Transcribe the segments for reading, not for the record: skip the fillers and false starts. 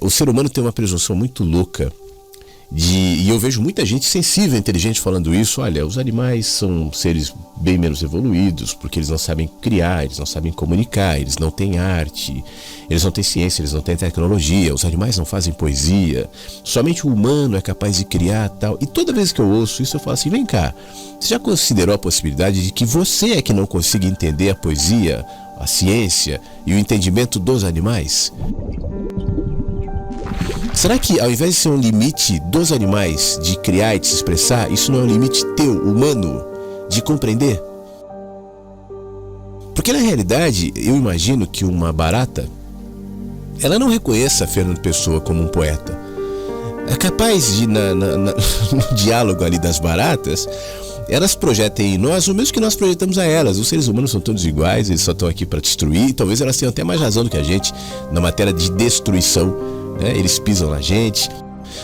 O ser humano tem uma presunção muito louca e eu vejo muita gente sensível, inteligente falando isso. Olha, os animais são seres bem menos evoluídos porque eles não sabem criar, eles não sabem comunicar, eles não têm arte, eles não têm ciência, eles não têm tecnologia, os animais não fazem poesia, somente o humano é capaz de criar tal. E toda vez que eu ouço isso eu falo assim, vem cá, você já considerou a possibilidade de que você é que não consiga entender a poesia, a ciência e o entendimento dos animais? Será que ao invés de ser um limite dos animais de criar e de se expressar, isso não é um limite teu, humano, de compreender? Porque na realidade, eu imagino que uma barata, ela não reconheça Fernando Pessoa como um poeta. É capaz de, no diálogo ali das baratas, elas projetem em nós o mesmo que nós projetamos a elas. Os seres humanos são todos iguais, eles só estão aqui para destruir. Talvez elas tenham até mais razão do que a gente na matéria de destruição, né? Eles pisam na gente.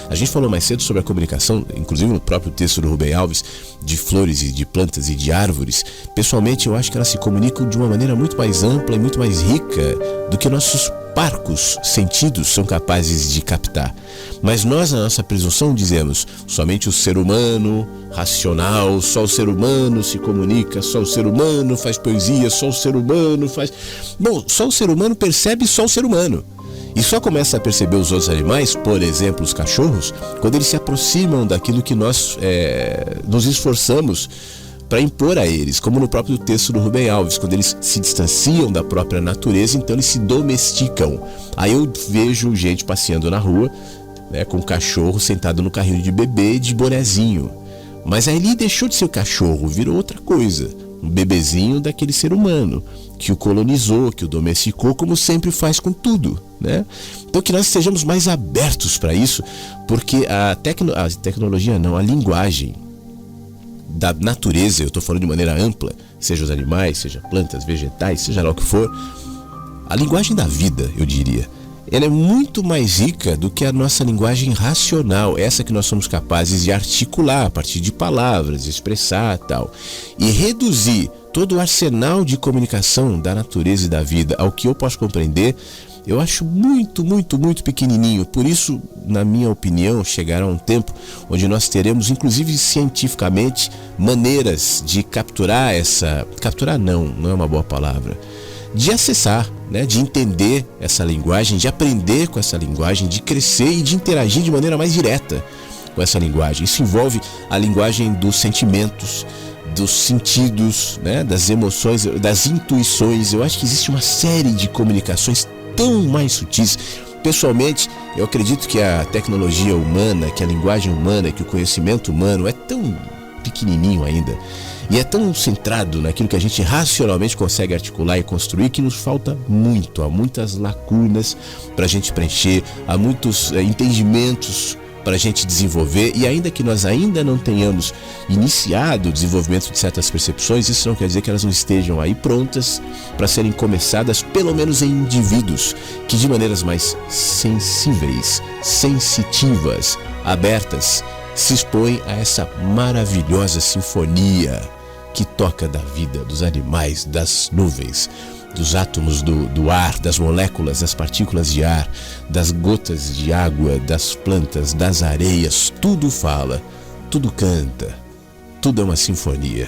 A gente falou mais cedo sobre a comunicação, inclusive no próprio texto do Rubem Alves, de flores e de plantas e de árvores. Pessoalmente, eu acho que elas se comunicam de uma maneira muito mais ampla e muito mais rica do que nossos parcos sentidos são capazes de captar. Mas nós, na nossa presunção, dizemos somente o ser humano racional, só o ser humano se comunica, só o ser humano faz poesia, só o ser humano faz... Bom, só o ser humano percebe só o ser humano. E só começa a perceber os outros animais, por exemplo, os cachorros, quando eles se aproximam daquilo que nós nos esforçamos para impor a eles, como no próprio texto do Rubem Alves, quando eles se distanciam da própria natureza, então eles se domesticam. Aí eu vejo gente passeando na rua, né, com um cachorro sentado no carrinho de bebê de bonezinho. Mas aí ele deixou de ser o cachorro, virou outra coisa, um bebezinho daquele ser humano que o colonizou, que o domesticou, como sempre faz com tudo, né? Então que nós estejamos mais abertos para isso, porque a tecnologia não, a linguagem da natureza, eu estou falando de maneira ampla, seja os animais, seja plantas, vegetais, seja lá o que for, a linguagem da vida, eu diria, ela é muito mais rica do que a nossa linguagem racional, essa que nós somos capazes de articular a partir de palavras, expressar tal, e reduzir todo o arsenal de comunicação da natureza e da vida ao que eu posso compreender, eu acho muito, muito, muito pequenininho. Por isso, na minha opinião, chegará um tempo onde nós teremos, inclusive cientificamente, maneiras de capturar capturar não é uma boa palavra, de acessar, né, de entender essa linguagem, de aprender com essa linguagem, de crescer e de interagir de maneira mais direta com essa linguagem. Isso envolve a linguagem dos sentimentos, dos sentidos, né, das emoções, das intuições. Eu acho que existe uma série de comunicações tão mais sutis. Pessoalmente, eu acredito que a tecnologia humana, que a linguagem humana, que o conhecimento humano é tão pequenininho ainda e é tão centrado naquilo que a gente racionalmente consegue articular e construir, que nos falta muito, há muitas lacunas para a gente preencher, há muitos entendimentos para a gente desenvolver, e ainda que nós ainda não tenhamos iniciado o desenvolvimento de certas percepções, isso não quer dizer que elas não estejam aí prontas para serem começadas, pelo menos em indivíduos que de maneiras mais sensíveis, sensitivas, abertas, se expõem a essa maravilhosa sinfonia que toca da vida, dos animais, das nuvens, dos átomos do ar, das moléculas, das partículas de ar, das gotas de água, das plantas, das areias. Tudo fala, tudo canta, tudo é uma sinfonia.